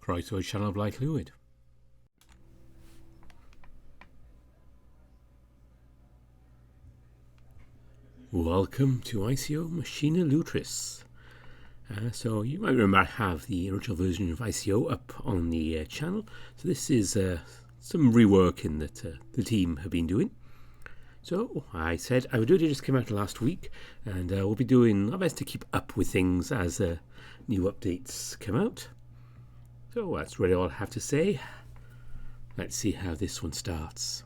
Croeso Channel Blaid Llwyd. Welcome to I.C.O. Machina Lutris. So you might remember I have the original version of I.C.O. up on the channel. So this is some reworking that the team have been doing. So I said I would do it. It just came out last week, and we'll be doing our best to keep up with things as new updates come out. So that's really all I have to say. Let's see how this one starts.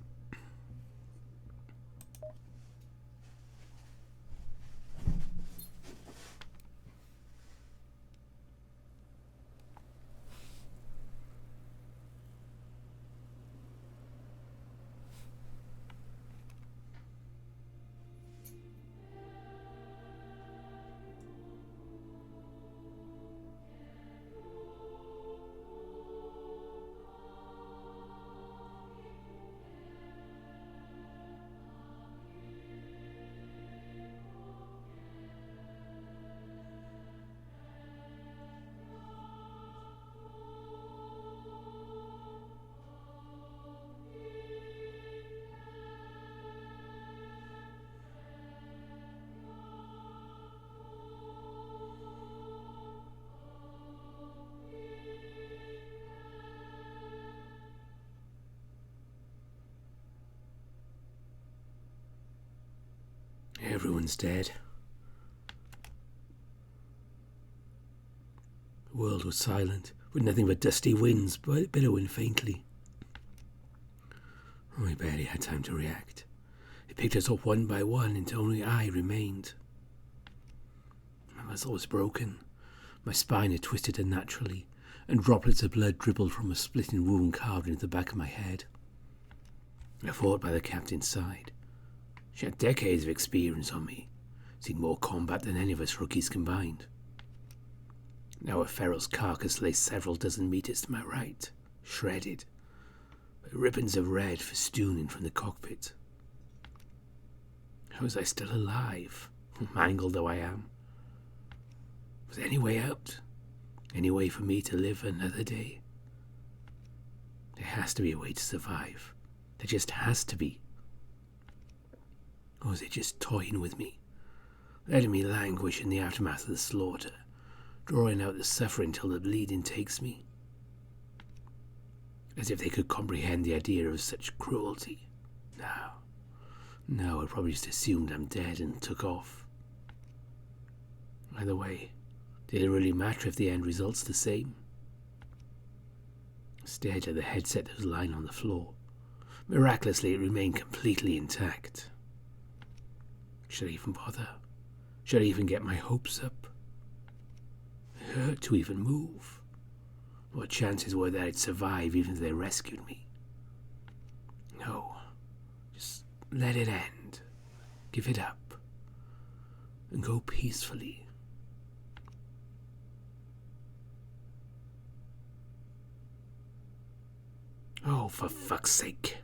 Everyone's dead. The world was silent, with nothing but dusty winds billowing faintly. We barely had time to react. It picked us up one by one until only I remained. My muscle was broken. My spine had twisted unnaturally, and droplets of blood dribbled from a splitting wound carved into the back of my head. I fought by the captain's side. She had decades of experience on me, seen more combat than any of us rookies combined. Now a feral's carcass lay several dozen meters to my right, shredded, with ribbons of red festooning from the cockpit. How was I still alive, mangled though I am? Was there any way out? Any way for me to live another day? There has to be a way to survive. There just has to be. Or was it just toying with me, letting me languish in the aftermath of the slaughter, drawing out the suffering till the bleeding takes me? As if they could comprehend the idea of such cruelty. No, I probably just assumed I'm dead and took off. Either way, did it really matter if the end result's the same? I stared at the headset that was lying on the floor. Miraculously, it remained completely intact. Should I even bother? Should I even get my hopes up? It hurt to even move. What chances were that I'd survive even if they rescued me? No. Just let it end. Give it up. And go peacefully. Oh, for fuck's sake.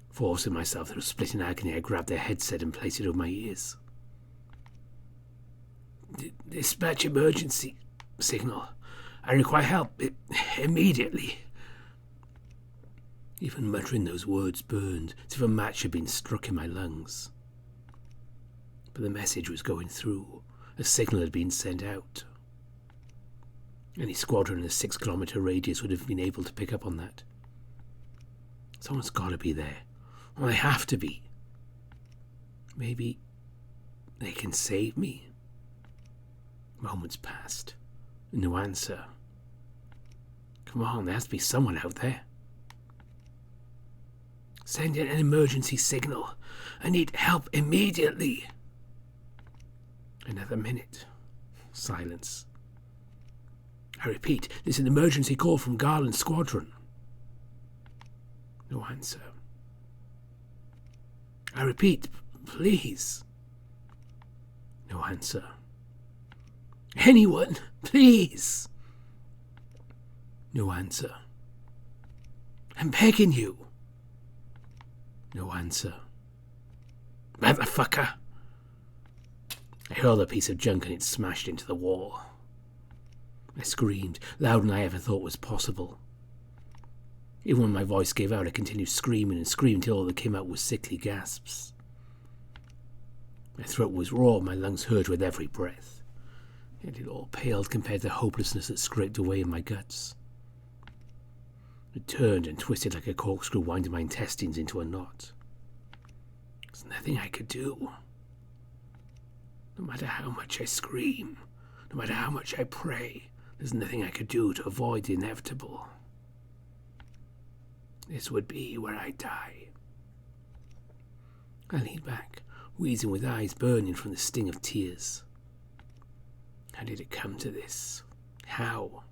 Forcing myself through splitting agony, I grabbed the headset and placed it over my ears. Dispatch emergency signal. I require help immediately. Even muttering those words burned, as if a match had been struck in my lungs. But the message was going through. A signal had been sent out. Any squadron in a 6-kilometer radius would have been able to pick up on that. Someone's got to be there. Well, they have to be. Maybe they can save me. Moments passed. No answer. Come on, there has to be someone out there. Send in an emergency signal. I need help immediately. Another minute. Silence. I repeat, this is an emergency call from Garland's squadron. No answer. I repeat, please. No answer. Anyone, please. No answer. I'm begging you. No answer. Motherfucker. I hurled a piece of junk and it smashed into the wall. I screamed, louder than I ever thought was possible. Even when my voice gave out, I continued screaming and screaming until all that came out was sickly gasps. My throat was raw, my lungs hurt with every breath. Yet it all paled compared to the hopelessness that scraped away in my guts. It turned and twisted like a corkscrew, winding my intestines into a knot. There's nothing I could do. No matter how much I scream, no matter how much I pray, there's nothing I could do to avoid the inevitable. This would be where I die. I leaned back, wheezing with eyes burning from the sting of tears. How did it come to this? How?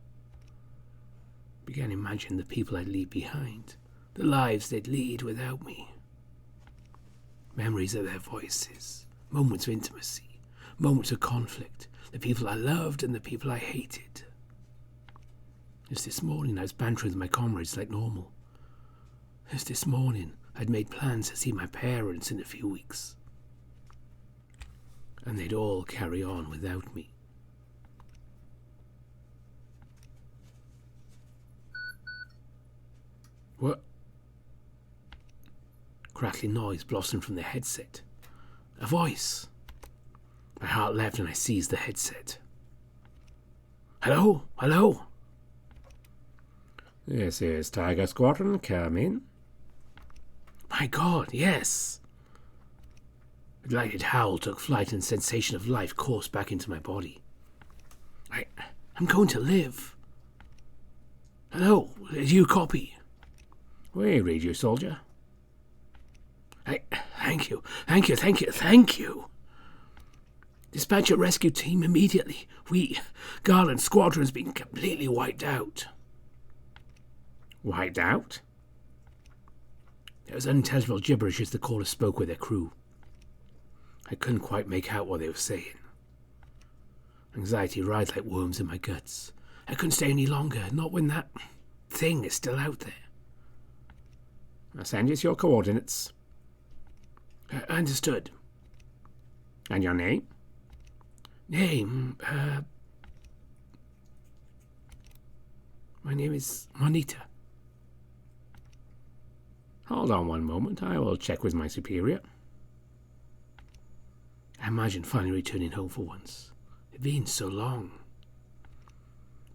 I began imagining the people I'd leave behind, the lives they'd lead without me. Memories of their voices, moments of intimacy, moments of conflict, the people I loved and the people I hated. Just this morning I was bantering with my comrades like normal. Just this morning I'd made plans to see my parents in a few weeks. And they'd all carry on without me. What? Crackling noise blossomed from the headset. A voice. My heart leapt and I seized the headset. Hello? Hello? This is Tiger Squadron. Come in. My God, yes. A delighted howl took flight and the sensation of life coursed back into my body. I'm going to live. Hello, do you copy? We read you, soldier. Thank you. Dispatch a rescue team immediately. Garland Squadron's been completely wiped out. Wiped out? There was unintelligible gibberish as the caller spoke with their crew. I couldn't quite make out what they were saying. Anxiety writhed like worms in my guts. I couldn't stay any longer, not when that thing is still out there. I'll send you your coordinates. Understood. And your name? My name is Monita. Hold on one moment, I will check with my superior. I imagined finally returning home for once. It'd been so long.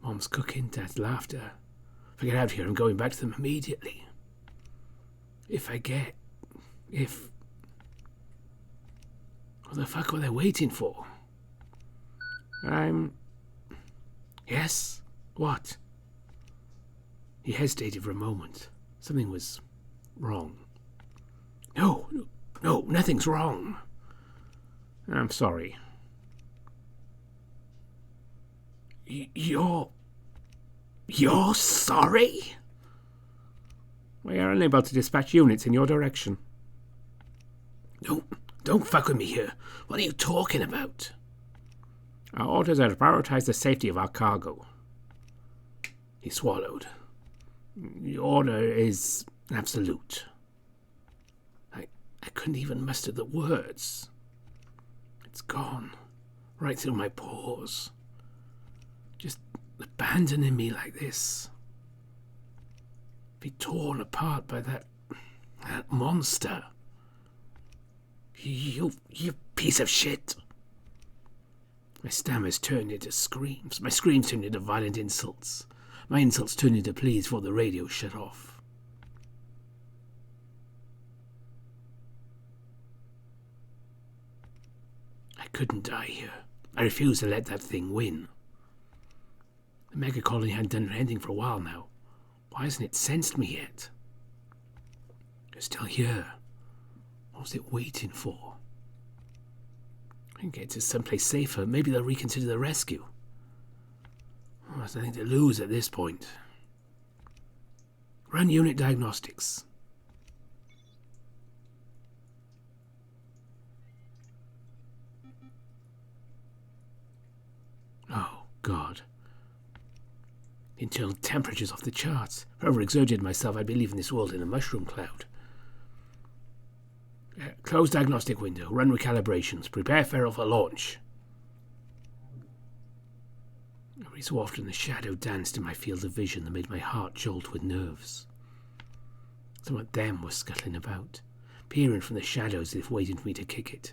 Mom's cooking, Dad's laughter. If I get out of here, I'm going back to them immediately. What the fuck were they waiting for? Yes? What? He hesitated for a moment. Something was wrong. No, nothing's wrong. I'm sorry. You're sorry? We are unable to dispatch units in your direction. Don't fuck with me here. What are you talking about? Our orders are to prioritize the safety of our cargo. He swallowed. The order is absolute. I couldn't even muster the words. It's gone. Right through my pores. Just abandoning me like this. Be torn apart by that monster. You piece of shit. My stammers turned into screams. My screams turned into violent insults. My insults turned into pleas before the radio shut off. I couldn't die here. I refused to let that thing win. The mega colony hadn't done anything for a while now. Why hasn't it sensed me yet? It's still here. What was it waiting for? I can get to someplace safer. Maybe they'll reconsider the rescue. There's nothing to lose at this point. Run unit diagnostics. Oh, God. The internal temperature's off the charts. If I overexerted myself, I'd be leaving this world in a mushroom cloud. Close diagnostic window. Run recalibrations. Prepare Feral for launch. Every so often the shadow danced in my field of vision that made my heart jolt with nerves. Some of them were scuttling about, peering from the shadows as if waiting for me to kick it.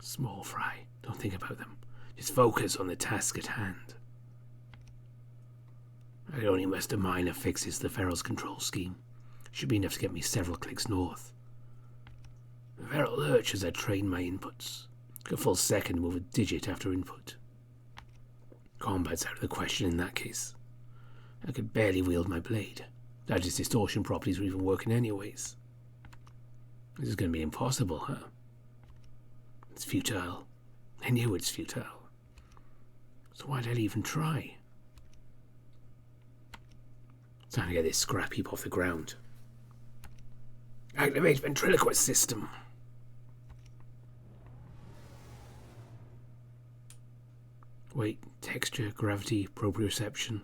Small fry, don't think about them. Just focus on the task at hand. I could only muster minor fixes to the Feral's control scheme. Should be enough to get me several clicks north. The Feral lurch as I trained my inputs. Took a full second to move a digit after input. Combat's out of the question in that case. I could barely wield my blade. Doubt its distortion properties were even working anyways. This is going to be impossible, huh? It's futile. I knew it's futile. So why'd I even try? It's time to get this scrap heap off the ground. Activate ventriloquist system. Weight, texture, gravity, proprioception.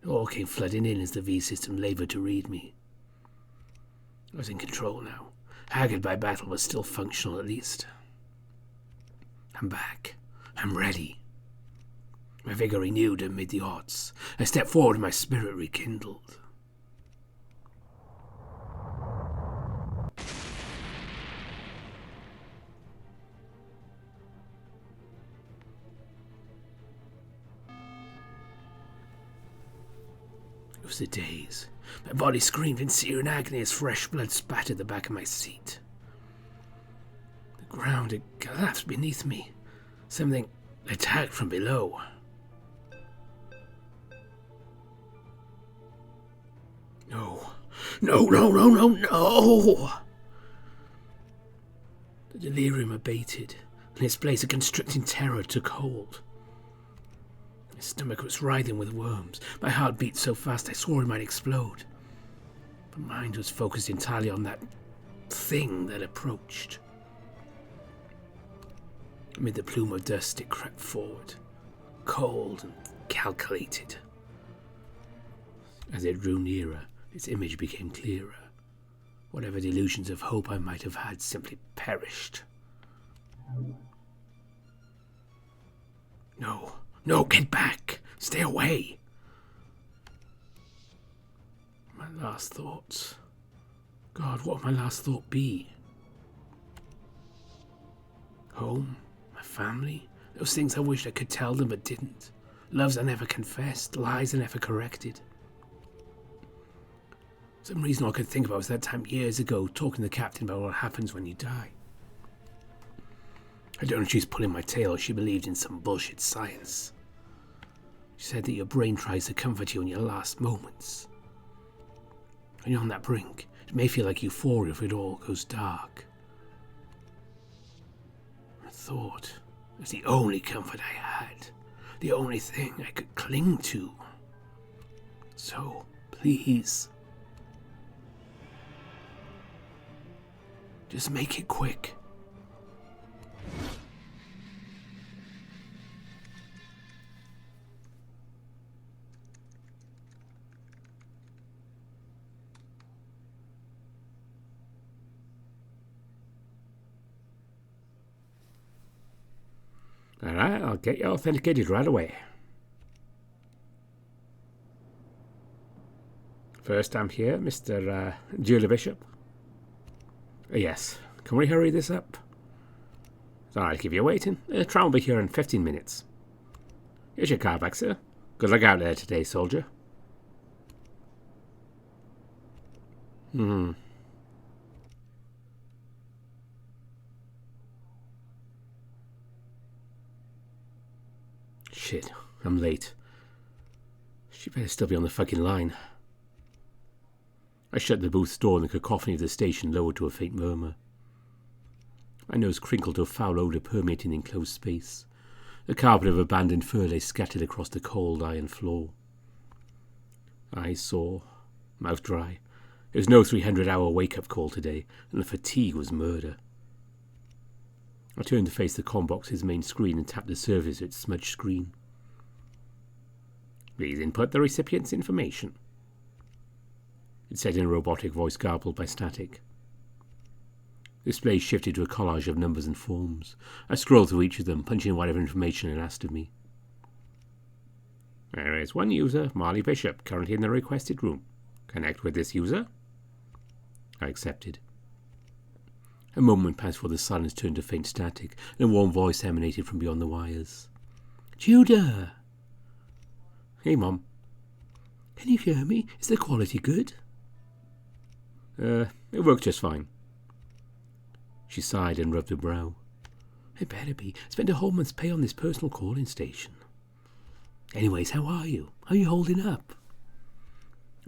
It all came flooding in as the V-system laboured to read me. I was in control now. Haggard by battle, but still functional at least. I'm back. I'm ready. My vigour renewed amid the odds. I stepped forward and my spirit rekindled. It was a daze. My body screamed in searing agony as fresh blood spattered the back of my seat. The ground had collapsed beneath me. Something attacked from below. No. No, no, no, no, no! The delirium abated. In its place, a constricting terror took hold. My stomach was writhing with worms. My heart beat so fast I swore it might explode. My mind was focused entirely on that thing that approached. Amid the plume of dust, it crept forward, cold and calculated. As it drew nearer, its image became clearer. Whatever delusions of hope I might have had simply perished. No, no, get back! Stay away! My last thoughts. God, what would my last thought be? Home? My family? Those things I wished I could tell them but didn't. Loves I never confessed, lies I never corrected. Some reason all I could think about was that time years ago talking to the captain about what happens when you die. I don't know if she's pulling my tail or she believed in some bullshit science. She said that your brain tries to comfort you in your last moments. When you're on that brink, it may feel like euphoria if it all goes dark. I thought it was the only comfort I had, the only thing I could cling to. So, please, just make it quick. Alright, I'll get you authenticated right away. First I'm here, Mr. Julia Bishop. Yes, can we hurry this up? Sorry to keep you waiting. The tram will be here in 15 minutes. Here's your car back, sir. Good luck out there today, soldier. Shit, I'm late. She better still be on the fucking line. I shut the booth's door and the cacophony of the station lowered to a faint murmur. My nose crinkled to a foul odour permeating the enclosed space. A carpet of abandoned fur lay scattered across the cold iron floor. Eyes sore, mouth dry. It was no 300-hour wake-up call today, and the fatigue was murder. I turned to face the combox's main screen and tapped the surface of its smudged screen. Please input the recipient's information, it said in a robotic voice garbled by static. The display shifted to a collage of numbers and forms. I scrolled through each of them, punching in whatever information it asked of me. There is one user, Marley Bishop, currently in the requested room. Connect with this user. I accepted. A moment passed before the silence turned to faint static, and a warm voice emanated from beyond the wires. Judah! Hey, Mom. Can you hear me? Is the quality good? It works just fine. She sighed and rubbed her brow. It better be. I spent a whole month's pay on this personal calling station. Anyways, how are you? How are you holding up?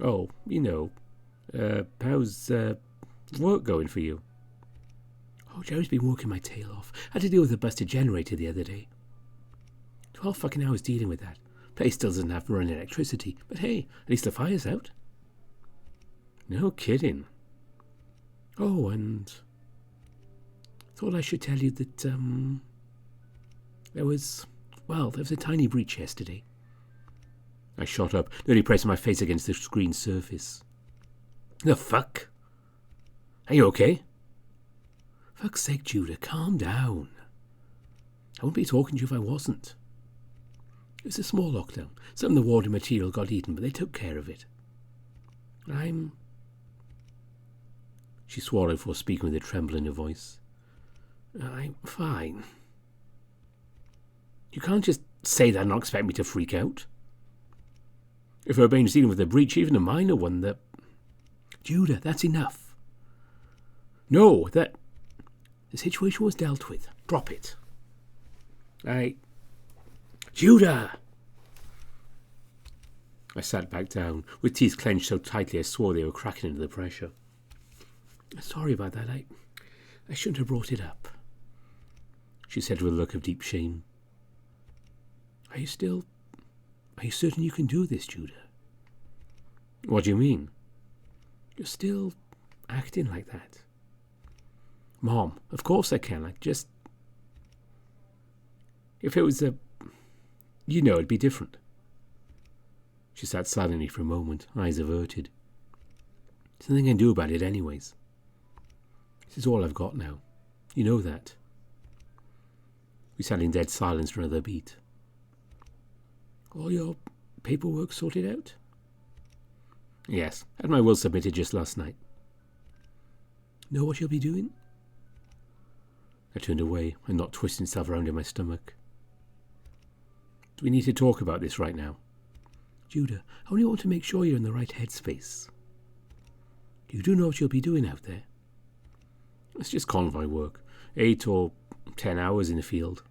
Oh, how's work going for you? Oh, Jerry's been working my tail off. I had to deal with a busted generator the other day. 12 fucking hours dealing with that. Place still doesn't have running electricity, but hey, at least the fire's out. No kidding. Oh, and thought I should tell you that there was a tiny breach yesterday. I shot up, nearly pressing my face against the screen surface. The fuck? Are you okay? Fuck's sake, Judah, calm down. I wouldn't be talking to you if I wasn't. It was a small lockdown. Some of the water material got eaten, but they took care of it. She swallowed before speaking with a tremble in her voice. I'm fine. You can't just say that and not expect me to freak out. If we're being dealing with a breach, even a minor one, that... Judah, that's enough. No, the situation was dealt with. Drop it. Judah! I sat back down, with teeth clenched so tightly I swore they were cracking under the pressure. Sorry about that. I shouldn't have brought it up, she said with a look of deep shame. Are you certain you can do this, Judah? What do you mean? You're still acting like that. Mom, of course I can. If it was it'd be different. She sat silently for a moment, eyes averted. There's nothing I can do about it anyways. This is all I've got now. You know that. We sat in dead silence for another beat. All your paperwork sorted out? Yes, had my will submitted just last night. Know what you'll be doing? I turned away, a knot twisting itself around in my stomach. Do we need to talk about this right now? Judah, I only want to make sure you're in the right headspace. You do know what you'll be doing out there? It's just convoy work. 8 or 10 hours in the field.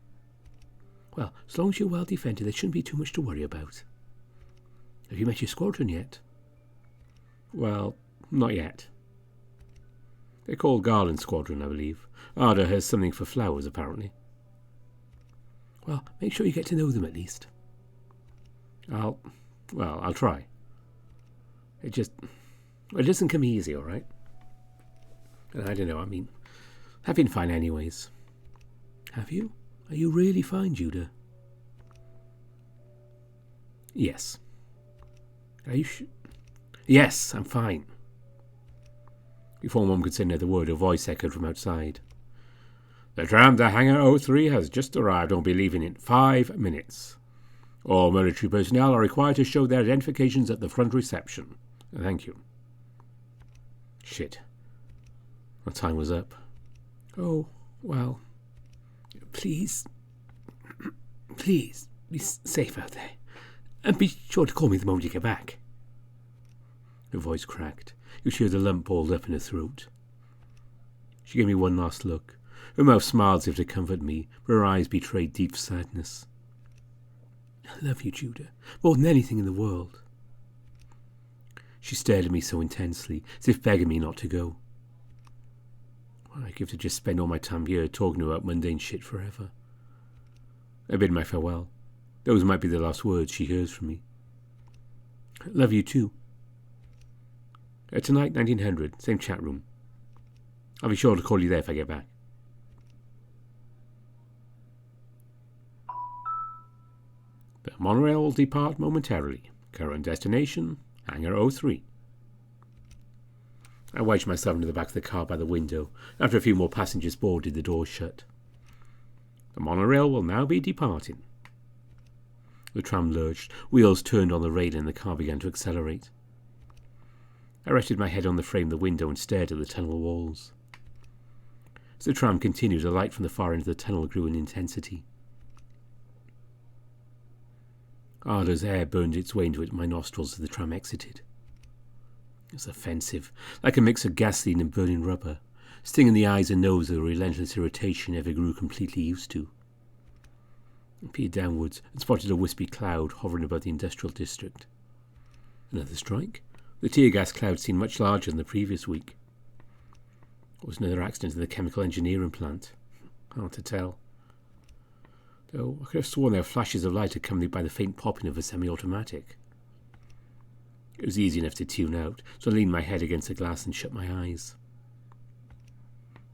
Well, as long as you're well defended, there shouldn't be too much to worry about. Have you met your squadron yet? Well, not yet. They're called Garland Squadron, I believe. Arda has something for flowers, apparently. Well, make sure you get to know them at least. I'll try. It doesn't come easy, all right? And I don't know, I've been fine anyways. Have you? Are you really fine, Judah? Yes. Are you sure? Yes, I'm fine. Before Mum could say another word, a voice echoed from outside. The tram to Hangar 03 has just arrived and will be leaving in 5 minutes. All military personnel are required to show their identifications at the front reception. Thank you. Shit. My time was up. Oh, well. Please be safe out there. And be sure to call me the moment you get back. Her voice cracked. You could hear the lump balled up in her throat. She gave me one last look. Her mouth smiled as if to comfort me, but her eyes betrayed deep sadness. I love you, Judah, more than anything in the world. She stared at me so intensely, as if begging me not to go. Well, I'd give to just spend all my time here talking about mundane shit forever. I bid my farewell. Those might be the last words she hears from me. Love you too. Tonight, 1900, same chat room. I'll be sure to call you there if I get back. The monorail will depart momentarily. Current destination, Hangar 03. I wedged myself into the back of the car by the window. After a few more passengers boarded, the door shut. The monorail will now be departing. The tram lurched, wheels turned on the rail and the car began to accelerate. I rested my head on the frame of the window and stared at the tunnel walls. As the tram continued, the light from the far end of the tunnel grew in intensity. Ardo's air burned its way into my nostrils as the tram exited. It was offensive, like a mix of gasoline and burning rubber, stinging the eyes and nose with a relentless irritation I never grew completely used to. I peered downwards and spotted a wispy cloud hovering above the industrial district. Another strike? The tear gas cloud seemed much larger than the previous week. Or was another accident in the chemical engineering plant? Hard to tell. Though I could have sworn there were flashes of light accompanied by the faint popping of a semi-automatic. It was easy enough to tune out, so I leaned my head against the glass and shut my eyes.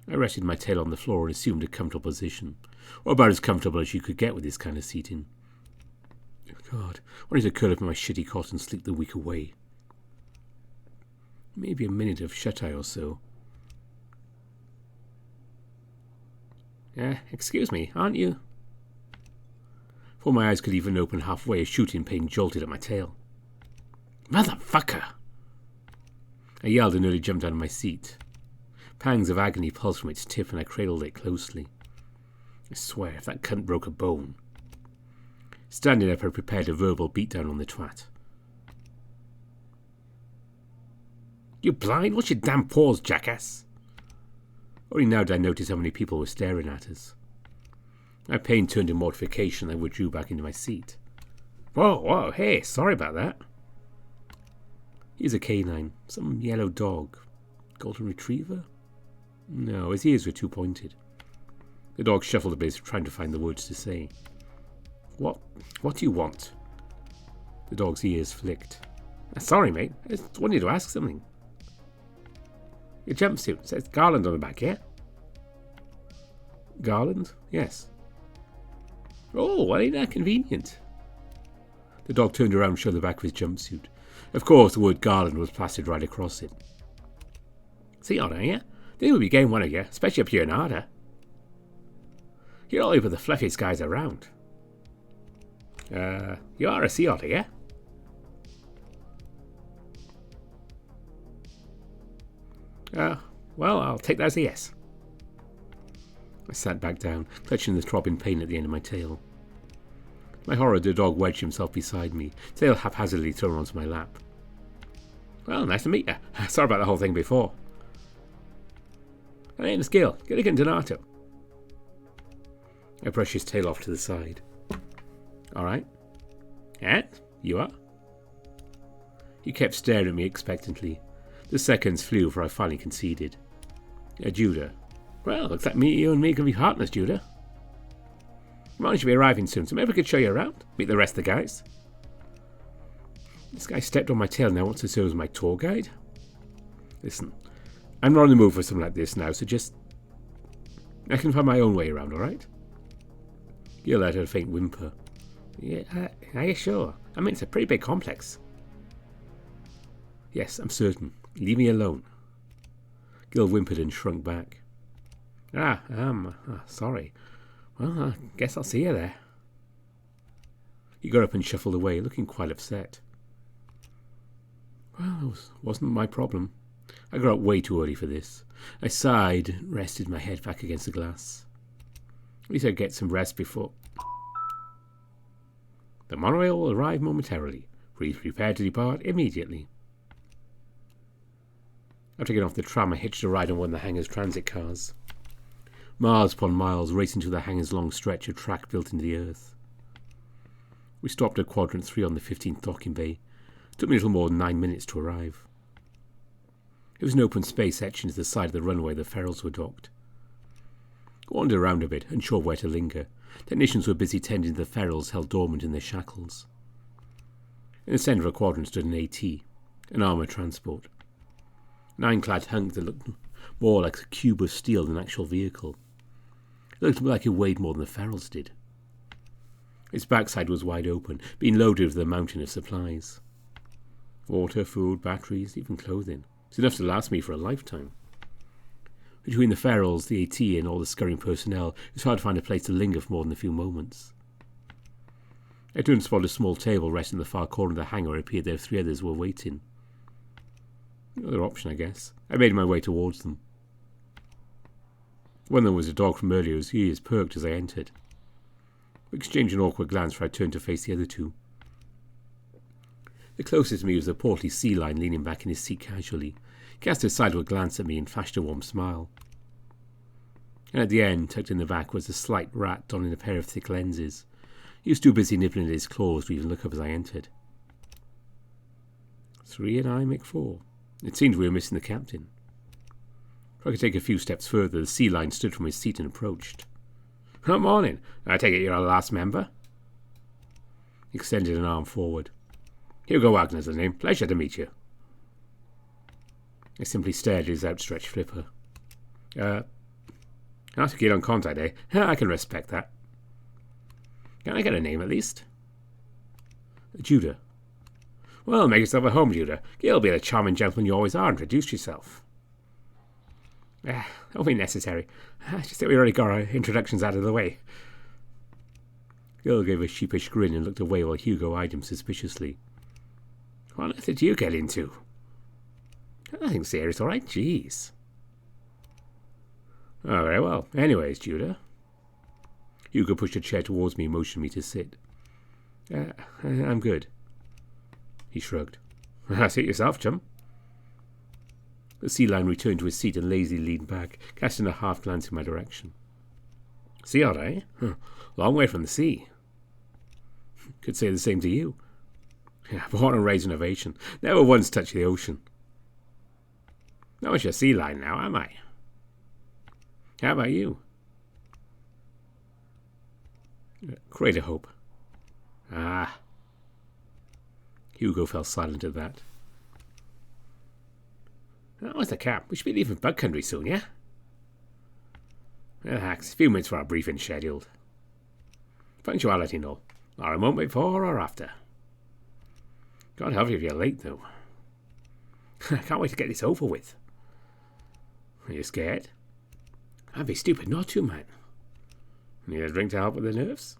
I rested my tail on the floor and assumed a comfortable position, or about as comfortable as you could get with this kind of seating. God, I wanted to curl up in my shitty cot and sleep the week away. Maybe a minute of shut-eye or so. Excuse me, aren't you? Before my eyes could even open halfway, a shooting pain jolted at my tail. Motherfucker! I yelled and nearly jumped out of my seat. Pangs of agony pulsed from its tip and I cradled it closely. I swear, if that cunt broke a bone. Standing up, I prepared a verbal beatdown on the twat. You blind? What's your damn paws, jackass? Only now did I notice how many people were staring at us. My pain turned to mortification and I withdrew back into my seat. Whoa, hey, sorry about that. He's a canine, some yellow dog. Golden retriever? No, his ears were too pointed. The dog shuffled a bit, trying to find the words to say. What do you want? The dog's ears flicked. Sorry, mate, I just wanted to ask something. Your jumpsuit says Garland on the back, yeah? Garland? Yes. Oh, well, ain't that convenient? The dog turned around and showed the back of his jumpsuit. Of course, the word Garland was plastered right across it. See, Otter, yeah? They will be getting one of you, especially up here in Arda. You're only but the fluffiest guys around. You are a sea otter, yeah? Well, I'll take that as a yes. I sat back down, clutching the throbbing pain at the end of my tail. My horror, the dog wedged himself beside me, tail haphazardly thrown onto my lap. Well, nice to meet you. Sorry about the whole thing before. My name's Gil, Gilligan Donato. I brushed his tail off to the side. All right. And? You are? He kept staring at me expectantly. The seconds flew before I finally conceded. Judah. Well, looks like you and me can be partners, Judah. Mine should be arriving soon, so maybe we could show you around. Meet the rest of the guys. This guy stepped on my tail now wants to serve as my tour guide. Listen, I'm not in the mood for something like this now, so just... I can find my own way around, alright? Gil let out a faint whimper. Yeah, are you sure? I mean, it's a pretty big complex. Yes, I'm certain. Leave me alone. Gil whimpered and shrunk back. Sorry. Well, I guess I'll see you there. He got up and shuffled away, looking quite upset. Well, it wasn't my problem. I got up way too early for this. I sighed and rested my head back against the glass. At least I'd get some rest before... The monorail will arrive momentarily. Please prepare to depart immediately. After getting off the tram, I hitched a ride on one of the hangar's transit cars. Miles upon miles racing to the hangar's long stretch of track built into the earth. We stopped at Quadrant 3 on the 15th docking bay. It took me a little more than 9 minutes to arrive. It was an open space etched into the side of the runway the ferals were docked. I wandered around a bit, unsure where to linger. Technicians were busy tending to the ferals held dormant in their shackles. In the centre of a quadrant stood an AT, an armoured transport. An ironclad hunk that looked more like a cube of steel than an actual vehicle. It looked like it weighed more than the ferals did. Its backside was wide open, being loaded with a mountain of supplies. Water, food, batteries, even clothing. It's enough to last me for a lifetime. Between the ferals, the AT, and all the scurrying personnel, it was hard to find a place to linger for more than a few moments. I turned to spot a small table resting in the far corner of the hangar. It appeared there 3 others were waiting. Another option, I guess. I made my way towards them. One of them was a dog from earlier, whose ears perked as I entered. We exchanged an awkward glance before I turned to face the other 2. The closest to me was the portly sea lion leaning back in his seat casually. He cast a sideward glance at me and flashed a warm smile. And at the end, tucked in the back, was a slight rat donning a pair of thick lenses. He was too busy nibbling at his claws to even look up as I entered. 3 and I make 4. It seemed we were missing the captain. If I could take a few steps further, the sea lion stood from his seat and approached. Good morning. I take it you're our last member? He extended an arm forward. Hugo Wagner's the name. Pleasure to meet you. I simply stared at his outstretched flipper. Not to get on contact, eh? I can respect that. Can I get a name at least? Judah. Well, make yourself at home, Judah. You'll be the charming gentleman you always are. Introduce yourself. Won't be necessary. Just that we already got our introductions out of the way. Gil gave a sheepish grin and looked away while Hugo eyed him suspiciously. What on earth did you get into? Nothing serious, all right? Jeez. Oh, very well. Anyways, Judah. Hugo pushed a chair towards me and motioned me to sit. I'm good. He shrugged. Sit yourself, chum. The sea lion returned to his seat and lazily leaned back, casting a half glance in my direction. Sea otter, eh? Long way from the sea. Could say the same to you. Born and raised in ovation. Never once touched the ocean. Not much a sea lion now, am I? How about you? Crater Hope. Ah. Hugo fell silent at that. Where's the cap? We should be leaving bug country soon, yeah? Relax, a few minutes for our briefing scheduled. Punctuality and all. Not a moment before or after. God help you if you're late, though. I can't wait to get this over with. Are you scared? I'd be stupid not to, man. Need a drink to help with the nerves?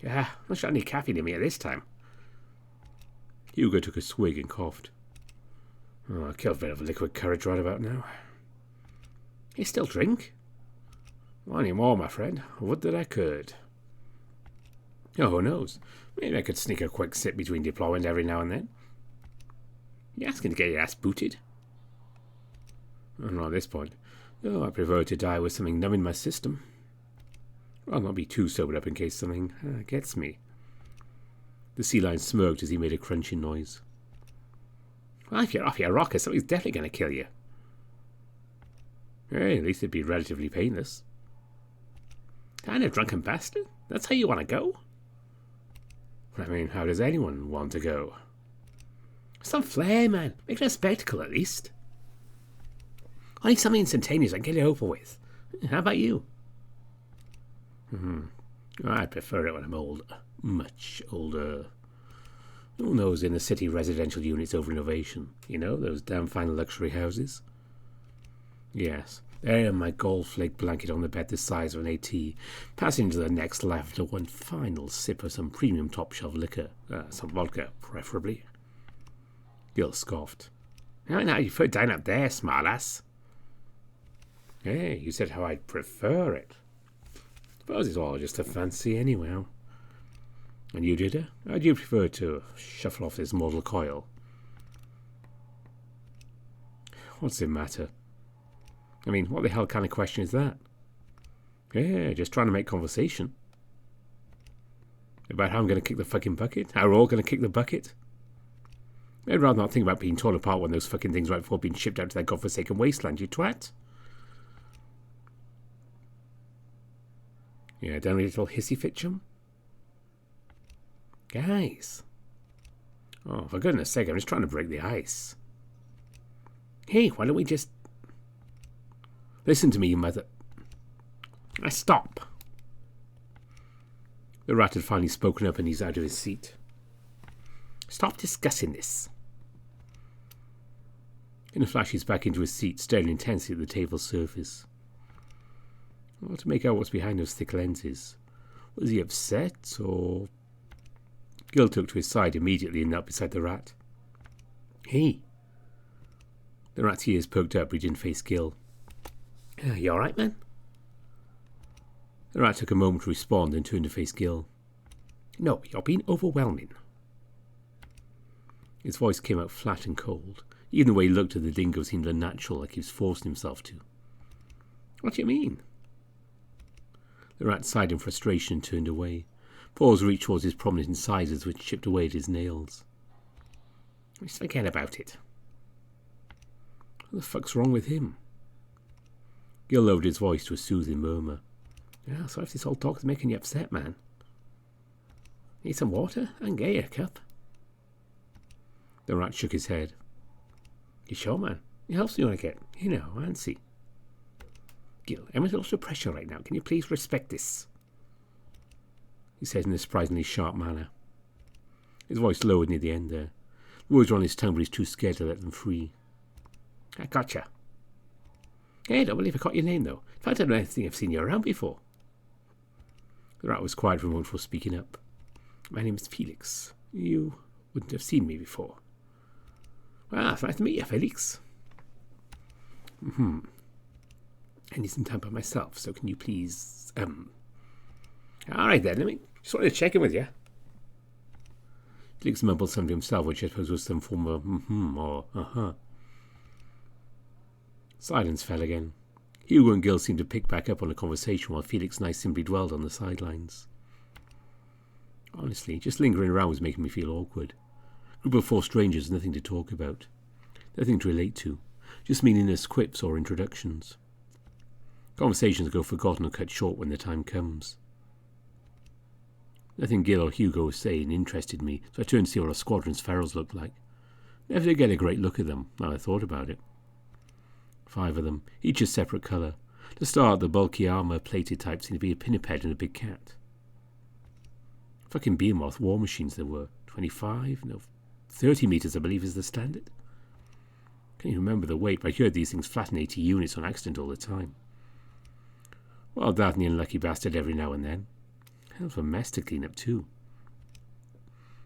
Yeah, not sure any caffeine in me at this time. Hugo took a swig and coughed. Oh, I killed a bit of liquid courage right about now. You still drink? Not anymore, my friend. I would that I could. Oh, who knows? Maybe I could sneak a quick sip between deployment every now and then. You asking to get your ass booted? Oh, not at this point. Oh, I prefer to die with something numb in my system. I'll not be too sobered up in case something gets me. The sea lion smirked as he made a crunching noise. Well, if you're off your rocker, something's definitely going to kill you. Hey, at least it'd be relatively painless. Kind of drunken bastard? That's how you want to go? I mean, how does anyone want to go? Some flair, man. Make it a spectacle, at least. I need something instantaneous I can get it over with. How about you? I prefer it when I'm older. Much older. Who knows in the city residential units over innovation? You know, those damn fine luxury houses? Yes, there in my gold flake blanket on the bed the size of an AT, passing to the next left to one final sip of some premium top-shelf liquor. Some vodka, preferably. Gil scoffed. Now you put it down up there, smartass. Hey, you said how I'd prefer it. Suppose it's all just a fancy anyway. And you, Judah? How'd you prefer to shuffle off this mortal coil? What's the matter? I mean, what the hell kind of question is that? Yeah, just trying to make conversation. About how I'm going to kick the fucking bucket? How we're all going to kick the bucket? I'd rather not think about being torn apart when those fucking things right before being shipped out to their godforsaken wasteland, you twat. Yeah, down a little hissy fit, chum? Guys. Oh, for goodness sake, I'm just trying to break the ice. Hey, why don't we just... Listen to me, you mother... Stop. The rat had finally spoken up and he's out of his seat. Stop discussing this. In a flash, he's back into his seat, staring intensely at the table's surface. Well, to make out what's behind those thick lenses. Was he upset, or Gil took to his side immediately and knelt beside the rat. Hey. The rat's ears perked up, but he didn't face Gil. You alright, man? The rat took a moment to respond and turned to face Gil. No, you're being overwhelming. His voice came out flat and cold. Even the way he looked at the dingo seemed unnatural, like he was forcing himself to. What do you mean? The rat sighed in frustration and turned away. Paws reached towards his prominent incisors, which chipped away at his nails. Just forget about it. What the fuck's wrong with him? Gil lowered his voice to a soothing murmur. Yeah, so if this whole talk's making you upset, man. Need some water? I can get you a cup. The rat shook his head. You sure, man? It helps me when I get, antsy. Gil, I'm under a lot of pressure right now. Can you please respect this? He said in a surprisingly sharp manner. His voice lowered near the end there. The words were on his tongue, but he's too scared to let them free. I gotcha. Hey, I don't believe I caught your name, though. In fact, I don't think I've seen you around before. The rat was quiet for a moment before speaking up. My name is Felix. You wouldn't have seen me before. Well, it's nice to meet you, Felix. I need some time by myself, so can you please, All right then, just wanted to check in with you. Felix mumbled something to himself, which I suppose was some form of or uh-huh. Silence fell again. Hugo and Gil seemed to pick back up on the conversation while Felix and I simply dwelled on the sidelines. Honestly, just lingering around was making me feel awkward. A group of 4 strangers, nothing to talk about. Nothing to relate to. Just meaningless quips or introductions. Conversations go forgotten or cut short when the time comes. Nothing Gil or Hugo was saying interested me, so I turned to see what our squadron's ferals looked like. Never did get a great look at them, now I thought about it. 5 of them, each a separate colour. To start, the bulky armour-plated type seemed to be a pinniped and a big cat. Fucking behemoth war machines there were. 25? No, 30 metres I believe is the standard. Can't even remember the weight, but I heard these things flatten 80 units on accident all the time. Well, that and the unlucky bastard every now and then. Hell of a mess to clean up too.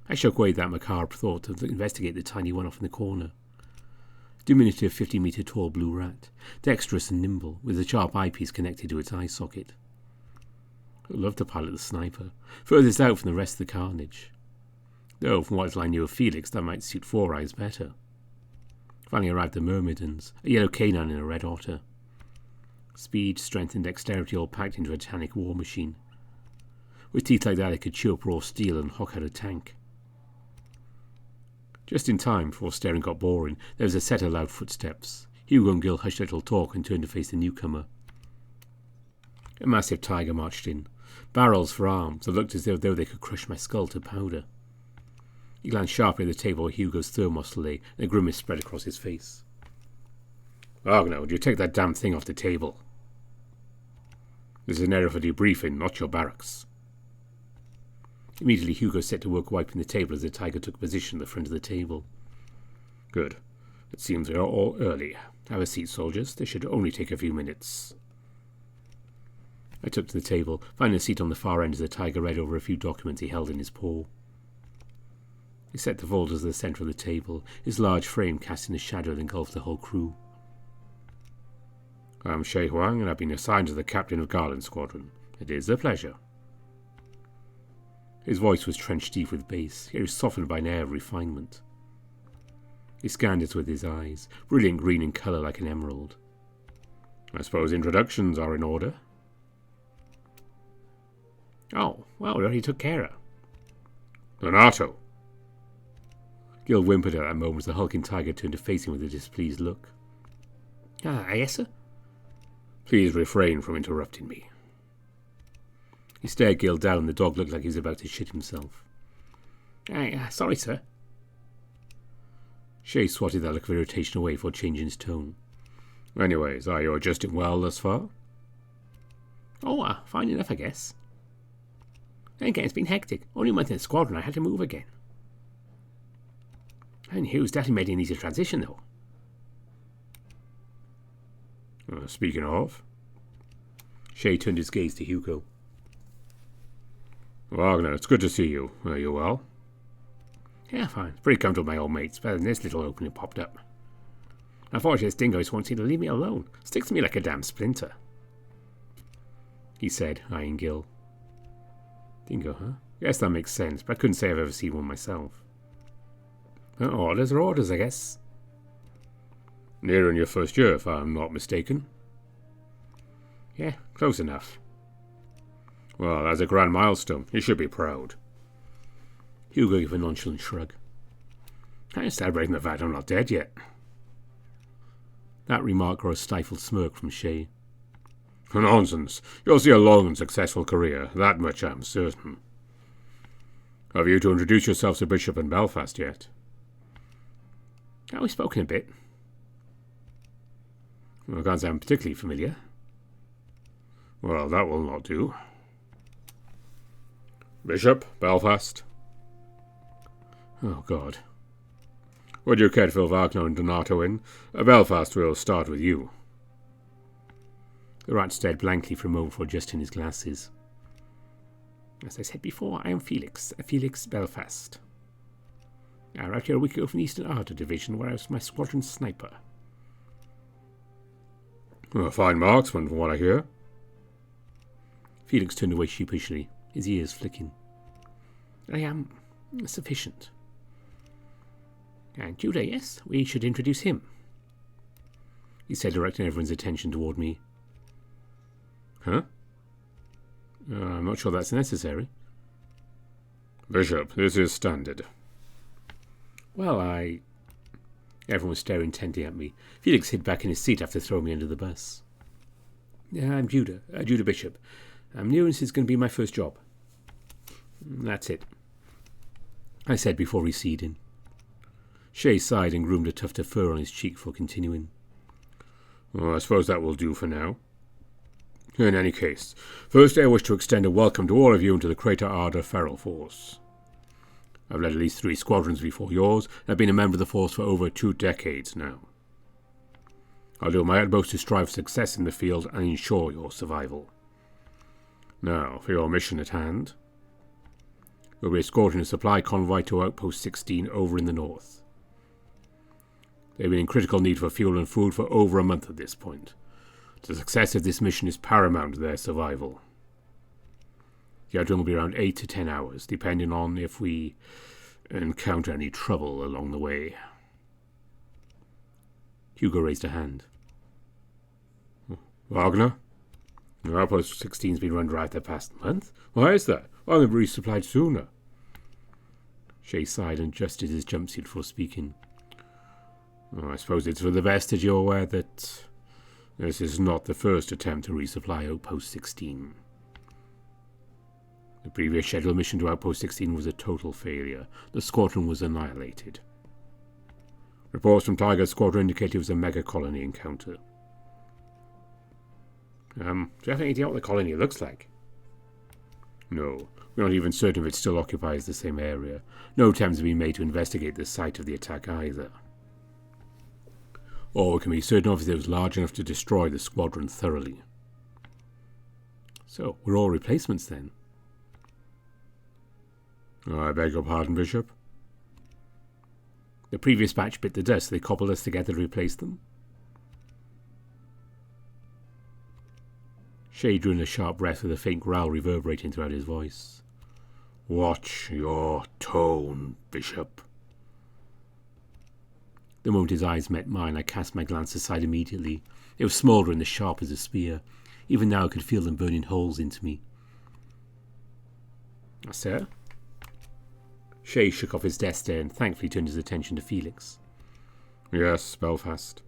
I shook away that macabre thought to investigate the tiny one off in the corner. Diminutive 50-metre tall blue rat, dexterous and nimble, with a sharp eyepiece connected to its eye socket. I'd love to pilot the sniper, furthest out from the rest of the carnage. Though, from what little I knew of Felix, that might suit 4 Eyes better. Finally arrived the myrmidons, a yellow canine and a red otter. Speed, strength and dexterity all packed into a titanic war machine. With teeth like that it could chew up raw steel and hock out a tank. Just in time, before staring got boring, there was a set of loud footsteps. Hugo and Gil hushed a little talk and turned to face the newcomer. A massive tiger marched in, barrels for arms that looked as though they could crush my skull to powder. He glanced sharply at the table where Hugo's thermos lay, and a grimace spread across his face. Wagner, would you take that damn thing off the table? This is an area for debriefing, not your barracks. Immediately Hugo set to work wiping the table as the tiger took position at the front of the table. Good. It seems we are all early. Have a seat, soldiers. This should only take a few minutes. I took to the table, finding a seat on the far end as the tiger read over a few documents he held in his paw. He set the folders at the centre of the table, his large frame casting a shadow that engulfed the whole crew. I'm Shay Huang, and I've been assigned as the captain of Garland Squadron. It is a pleasure. His voice was trenched deep with bass, yet it was softened by an air of refinement. He scanned us with his eyes, brilliant green in colour like an emerald. I suppose introductions are in order. Oh, well, we already took care of. Donato! Gil whimpered at that moment as the hulking tiger turned to face him with a displeased look. Yes, sir? Please refrain from interrupting me. He stared Gil down, and the dog looked like he was about to shit himself. Sorry, sir. Shay swatted that look of irritation away before changing his tone. Anyways, are you adjusting well thus far? Oh, fine enough, I guess. Again, it's been hectic. Only a month in the squadron, I had to move again. And Hugh's definitely made an easy transition, though. Speaking of... Shay turned his gaze to Hugo. Wagner, it's good to see you. Are you well? Yeah, fine. It's pretty comfortable, my old mates. Better than this little opening popped up. Unfortunately, this dingo just won't seem to leave me alone. Sticks to me like a damn splinter. He said, eyeing Gil. Dingo, huh? Yes, that makes sense, but I couldn't say I've ever seen one myself. Orders are orders, I guess. Nearing your first year, if I'm not mistaken. Yeah, close enough. Well, that's a grand milestone. You should be proud. Hugo gave a nonchalant shrug. I'm celebrating the fact I'm not dead yet. That remark got a stifled smirk from Shay. Nonsense. You'll see a long and successful career, that much I'm certain. Have you to introduce yourself to Bishop in Belfast yet? We've spoken a bit. Well, I can't say I'm particularly familiar. Well, that will not do. Bishop, Belfast. Oh, God. Would you care to fill Wagner and Donato in? Belfast will start with you. The rat stared blankly for a moment before adjusting his glasses. As I said before, I am Felix Belfast. I arrived here a week ago from the Eastern Archer Division, where I was my squadron sniper. A fine marksman, from what I hear. Felix turned away sheepishly, his ears flicking. I am sufficient. And Judah, yes, we should introduce him, he said, directing everyone's attention toward me. Huh? I'm not sure that's necessary. Bishop, this is standard. Well, Everyone was staring intently at me. Felix hid back in his seat after throwing me under the bus. I'm Judah Bishop. I'm new and this is going to be my first job. That's it, I said before receding. Shay sighed and groomed a tuft of fur on his cheek for continuing. Well, I suppose that will do for now. In any case, firstly I wish to extend a welcome to all of you into the Crater Arda Feral Force. I've led at least 3 squadrons before yours, and I've been a member of the force for over 2 decades now. I'll do my utmost to strive for success in the field and ensure your survival. Now, for your mission at hand. You'll be escorting a supply convoy to Outpost 16 over in the north. They've been in critical need for fuel and food for over a month at this point. The success of this mission is paramount to their survival. The outing will be around 8 to 10 hours, depending on if we encounter any trouble along the way. Hugo raised a hand. Wagner? Outpost 16's been run dry the past month. Why is that? Why haven't we resupplied sooner? Shay sighed and adjusted his jumpsuit before speaking. I suppose it's for the best that you're aware that this is not the first attempt to resupply Outpost 16. The previous scheduled mission to Outpost 16 was a total failure. The squadron was annihilated. Reports from Tiger's squadron indicated it was a mega-colony encounter. Do you have any idea what the colony looks like? No, we're not even certain if it still occupies the same area. No attempts have been made to investigate the site of the attack either. All we can be certain of is that it was large enough to destroy the squadron thoroughly. So, we're all replacements then? I beg your pardon, Bishop? The previous batch bit the dust. They cobbled us together to replace them. Shay drew in a sharp breath with a faint growl reverberating throughout his voice. Watch your tone, Bishop. The moment his eyes met mine, I cast my glance aside immediately. It was smouldering as sharp as a spear. Even now I could feel them burning holes into me. Sir? Shay shook off his death stare and thankfully turned his attention to Felix. Yes, Belfast.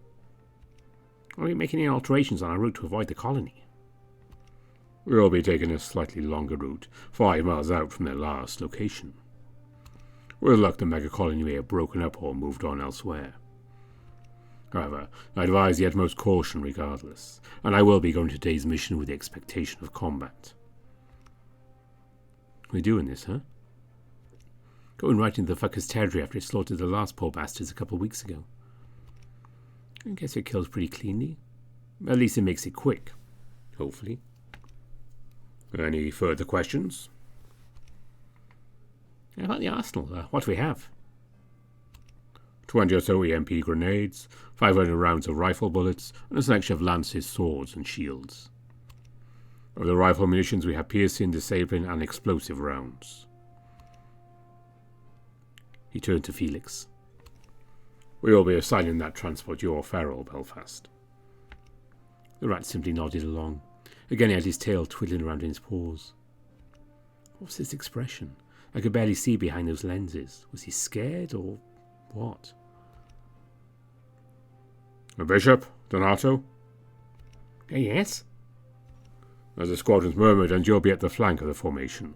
Are we making any alterations on our route to avoid the colony? We'll be taking a slightly longer route, 5 miles out from their last location. With luck, the mega-colony may have broken up or moved on elsewhere. However, I advise the utmost caution regardless, and I will be going to today's mission with the expectation of combat. We're doing this, huh? Going right into the fucker's territory after it slaughtered the last poor bastards a couple of weeks ago. I guess it kills pretty cleanly. At least it makes it quick. Hopefully. Any further questions? About the arsenal, what do we have? 20 or so EMP grenades, 500 rounds of rifle bullets, and a selection of lances, swords, and shields. Of the rifle munitions, we have piercing, disabling, and explosive rounds. He turned to Felix. We will be assigning that transport your ferrule, Belfast. The rat simply nodded along. Again he had his tail twiddling around in his paws. What was his expression? I could barely see behind those lenses. Was he scared or what? Bishop, Donato? Yes? As the squadron's murmured, and you'll be at the flank of the formation.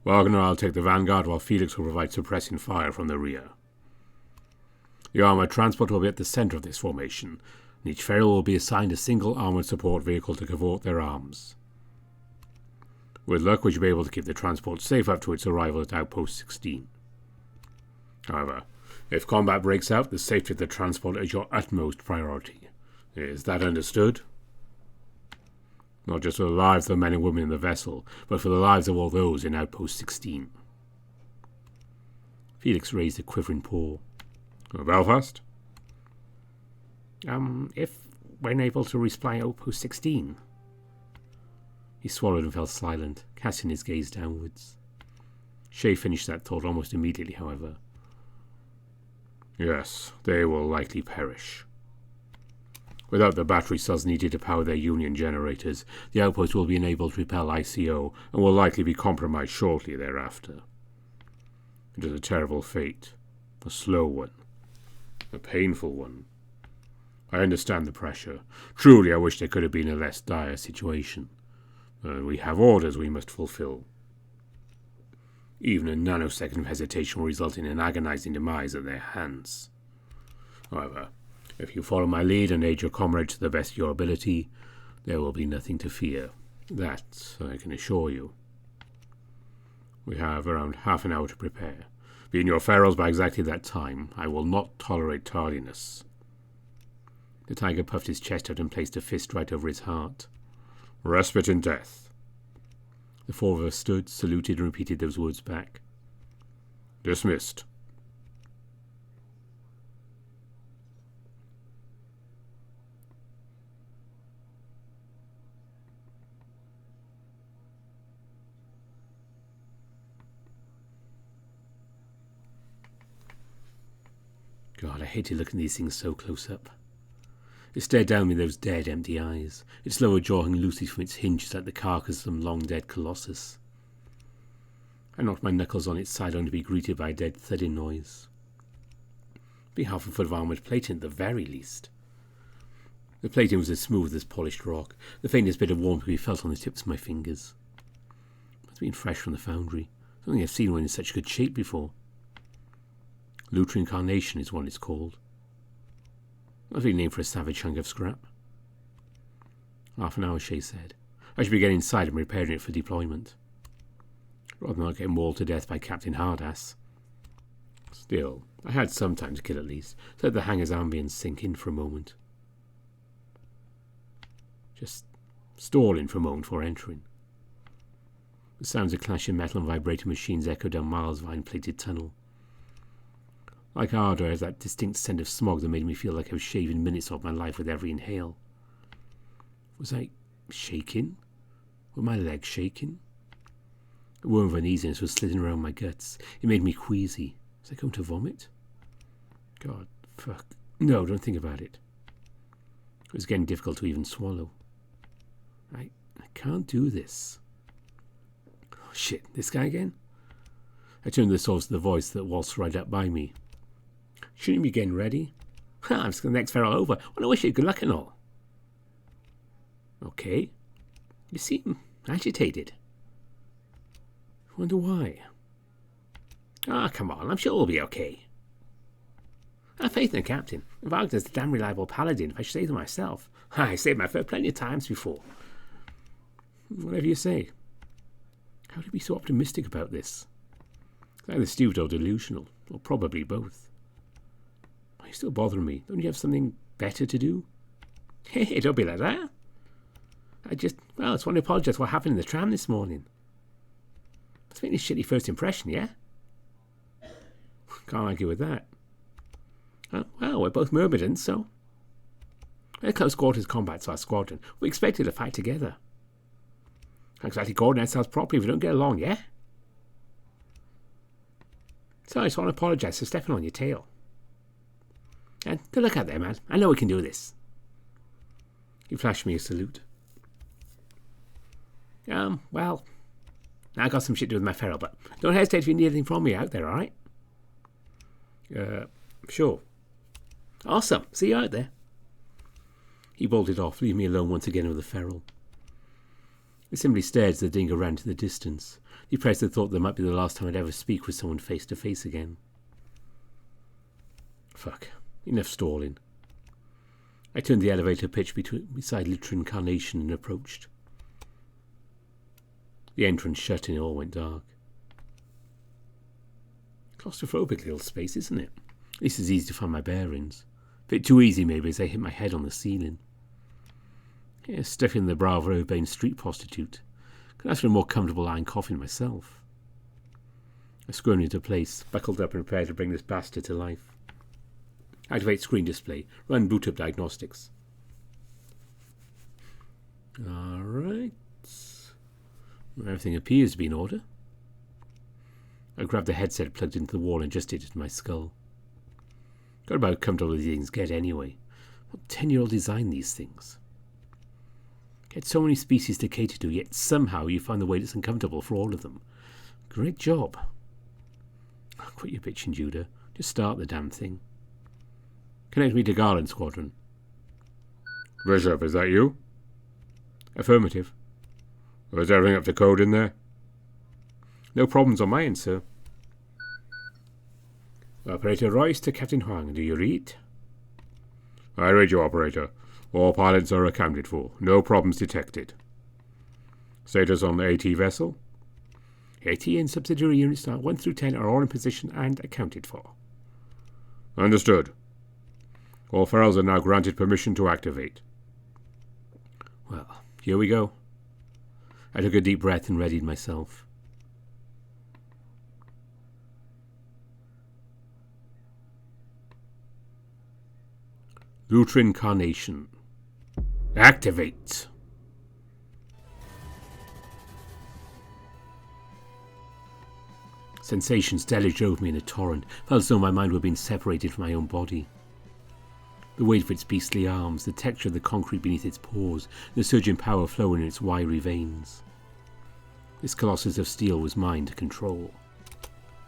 Wagner, I'll take the vanguard, while Felix will provide suppressing fire from the rear. The armoured transport will be at the centre of this formation, and each ferrule will be assigned a single armoured support vehicle to cavort their arms. With luck, we should be able to keep the transport safe up to its arrival at Outpost 16. However, if combat breaks out, the safety of the transport is your utmost priority. Is that understood? Not just for the lives of the men and women in the vessel, but for the lives of all those in Outpost 16. Felix raised a quivering paw. Belfast? If we're unable to resupply Outpost 16. He swallowed and fell silent, casting his gaze downwards. Shay finished that thought almost immediately, however. Yes, they will likely perish. Without the battery cells needed to power their Union generators, the outpost will be unable to repel I.C.O. and will likely be compromised shortly thereafter. It is a terrible fate, a slow one, a painful one. I understand the pressure. Truly, I wish there could have been a less dire situation. We have orders we must fulfill. Even a nanosecond of hesitation will result in an agonizing demise at their hands. However, if you follow my lead and aid your comrades to the best of your ability, there will be nothing to fear. That I can assure you. We have around half an hour to prepare. Be in your ferrules by exactly that time. I will not tolerate tardiness. The tiger puffed his chest out and placed a fist right over his heart. Respite in death. The four of us stood, saluted, and repeated those words back. Dismissed. God, I hated looking at these things so close up. It stared down at me with those dead, empty eyes, its lower jaw hung loosely from its hinges like the carcass of some long-dead colossus. I knocked my knuckles on its side only to be greeted by a dead thudding noise. Be half a foot of armoured plating at the very least. The plating was as smooth as polished rock, the faintest bit of warmth could be felt on the tips of my fingers. It must have been fresh from the foundry. I don't think I've seen one in such good shape before. Lutris Incarnation is what it's called. Lovely name for a savage hunk of scrap. Half an hour, Shay said. I should be getting inside and preparing it for deployment. Rather than not get mauled to death by Captain Hardass. Still, I had some time to kill at least, so let the hangar's ambience sink in for a moment. Just stalling for a moment before entering. The sounds of clashing metal and vibrating machines echoed down miles of iron-plated tunnel. Like Ardor, I had that distinct scent of smog that made me feel like I was shaving minutes off my life with every inhale. Was I shaking? Were my legs shaking? A worm of uneasiness was slithering around my guts. It made me queasy. Was I going to vomit? God, fuck. No, don't think about it. It was getting difficult to even swallow. I can't do this. Oh, shit, this guy again? I turned the source of the voice that waltzed right up by me. Shouldn't you be getting ready? I'm just the next ferrule over. Well, I wish you good luck and all. Okay. You seem agitated. Wonder why. Come on. I'm sure we'll be okay. I have faith in the captain. Wagner's a damn reliable paladin, if I should say so myself. I saved my fur plenty of times before. Whatever you say. How to be so optimistic about this? It's either stupid or delusional, or probably both. Why are you still bothering me? Don't you have something better to do? Hey, don't be like that. I just want to apologise for what happened in the tram this morning. It's been a shitty first impression, yeah? Can't argue with that. Well, we're both Myrmidons, so... We're close quarters combat to our squadron. We expected to fight together. Can't exactly coordinate ourselves properly if we don't get along, yeah? So I just want to apologise for stepping on your tail. And good luck out there, man. I know we can do this. He flashed me a salute. Well, I got some shit to do with my feral, but don't hesitate if you need anything from me out there, alright? Sure. Awesome. See you out there. He bolted off, leaving me alone once again with the feral. I simply stared as the dingo ran to the distance, depressed at the thought that might be the last time I'd ever speak with someone face to face again. Fuck. Enough stalling. I turned the elevator pitch beside Lutrin Carnation and approached. The entrance shut and it all went dark. Claustrophobic little space, isn't it? At least it's easy to find my bearings. A bit too easy maybe as I hit my head on the ceiling. Yeah, stuck in the brave urbane street prostitute. Could ask for a more comfortable lying coffin myself. I squirmed into place, buckled up and prepared to bring this bastard to life. Activate screen display. Run boot up diagnostics. Alright. Everything appears to be in order. I grabbed the headset plugged into the wall and adjusted it to my skull. Got about comfortable these things get anyway. What 10-year-old designed these things? Get so many species to cater to, yet somehow you find the way that's uncomfortable for all of them. Great job. Quit your bitching, Judah. Just start the damn thing. Connect me to Garland Squadron. Bishop, is that you? Affirmative. Is everything up to code in there? No problems on my end, sir. Operator Royce to Captain Huang. Do you read? I read you, Operator. All pilots are accounted for. No problems detected. Status on the AT vessel? AT and subsidiary units 1 through 10 are all in position and accounted for. Understood. All ferals are now granted permission to activate. Well, here we go. I took a deep breath and readied myself. Lutrin Carnation. Activate! Sensations deluged over me in a torrent. Felt as though my mind were being separated from my own body. The weight of its beastly arms, the texture of the concrete beneath its paws, the surging power flowing in its wiry veins. This colossus of steel was mine to control.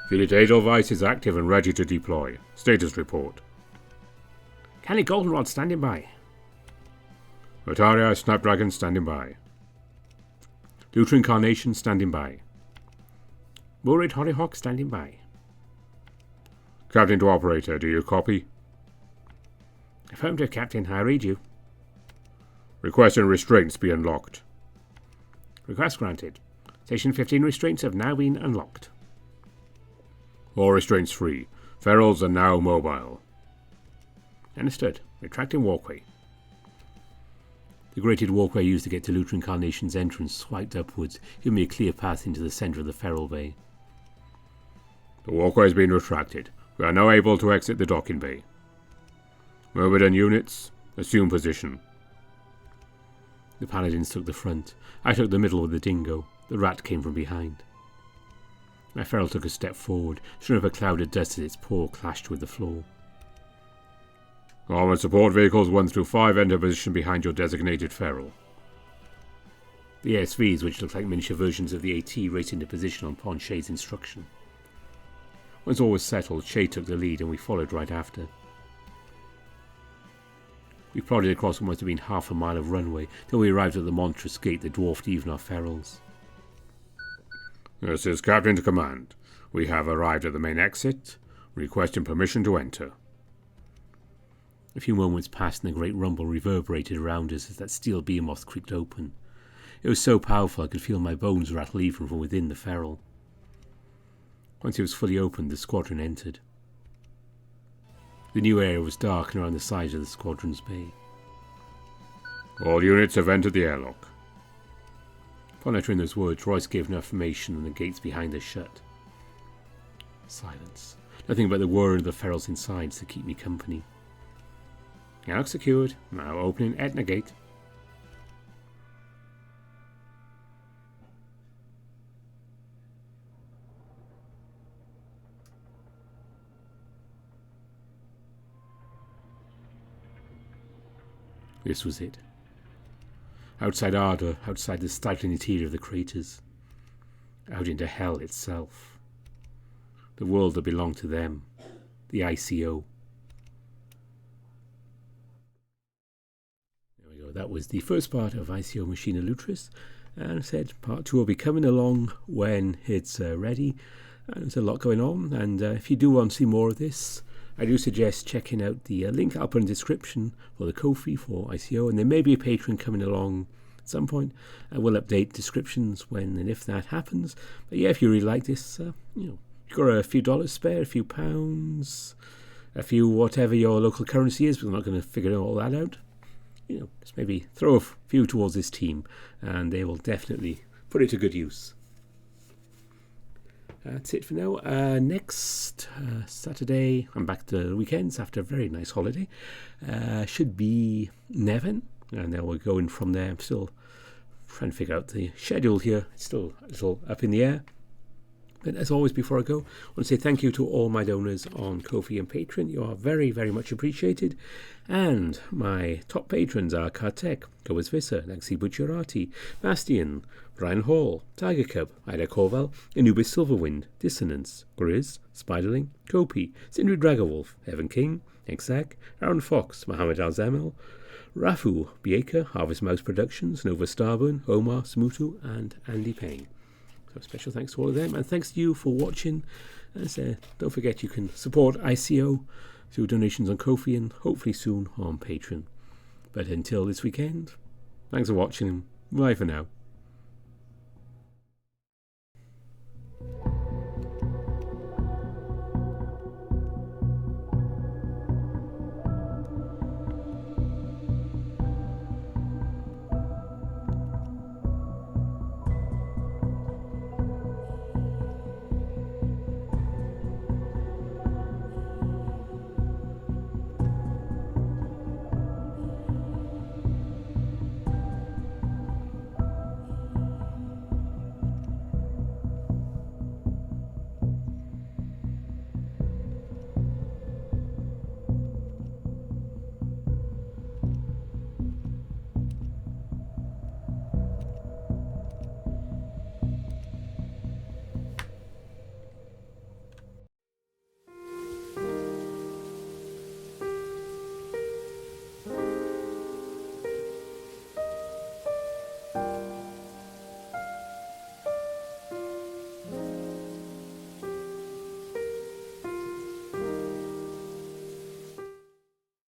Fleet Edelweiss is active and ready to deploy. Status report. Canny Goldenrod standing by. Rotaria Snapdragon standing by. Lutrin Carnation standing by. Murray Hollyhock standing by. Captain to Operator, do you copy? Affirmative, Captain. I read you. Request and restraints be unlocked. Request granted. Station 15 restraints have now been unlocked. All restraints free. Ferals are now mobile. Understood. Retracting walkway. The grated walkway used to get to Lutrin Carnation's entrance swiped upwards, giving me a clear path into the centre of the feral bay. The walkway has been retracted. We are now able to exit the docking bay. Myrmidon units, assume position. The paladins took the front. I took the middle with the dingo. The rat came from behind. My feral took a step forward, showing up a cloud of dust as its paw clashed with the floor. Armored support vehicles 1 through 5 enter position behind your designated feral. The ASVs, which looked like miniature versions of the AT, raced into position on Pon Shay's instruction. Once all was settled, Shay took the lead and we followed right after. We plodded across what must have been half a mile of runway till we arrived at the monstrous gate that dwarfed even our ferals. This is Captain to Command. We have arrived at the main exit, requesting permission to enter. A few moments passed and the great rumble reverberated around us as that steel behemoth creaked open. It was so powerful I could feel my bones rattle even from within the feral. Once it was fully opened, the squadron entered. The new area was dark and around the sides of the squadron's bay. All units have entered the airlock. Upon uttering those words, Royce gave an affirmation and the gates behind us shut. Silence. Nothing but the whir of the ferals inside to keep me company. Now secured. Now opening Etna Gate. This was it. Outside Ardor, outside the stifling interior of the craters. Out into hell itself. The world that belonged to them. The I.C.O. There we go. That was the first part of I.C.O. Machina Lutris. And I said part 2 will be coming along when it's ready. And there's a lot going on. And if you do want to see more of this, I do suggest checking out the link I'll put in the description for the Ko-fi for I.C.O. And there may be a Patreon coming along at some point. I will update descriptions when and if that happens. But yeah, if you really like this, you've got a few dollars spare, a few pounds, a few whatever your local currency is, but we're not going to figure all that out. Just maybe throw a few towards this team, and they will definitely put it to good use. That's it for now. Next Saturday, I'm back to the weekends after a very nice holiday. Should be Nevin, and then we're going from there. I'm still trying to figure out the schedule here. It's still a little up in the air. But as always, before I go, I want to say thank you to all my donors on Ko-fi and Patreon. You are very, very much appreciated. And my top patrons are Kartek, Gomez Visser, Lexi Bucciarati, Bastian, Brian Hall, Tiger Cub, Ida Corval, Anubis Silverwind, Dissonance, Grizz, Spiderling, Kopi, Sindri Dragowolf, Evan King, Exac, Aaron Fox, Mohammed Al-Zamel, Rafu, Bieka, Harvest Mouse Productions, Nova Starburn, Omar, Smutu, and Andy Payne. So special thanks to all of them, and thanks to you for watching. And don't forget you can support I.C.O. through donations on Ko-fi and hopefully soon on Patreon. But until this weekend, thanks for watching, and bye for now.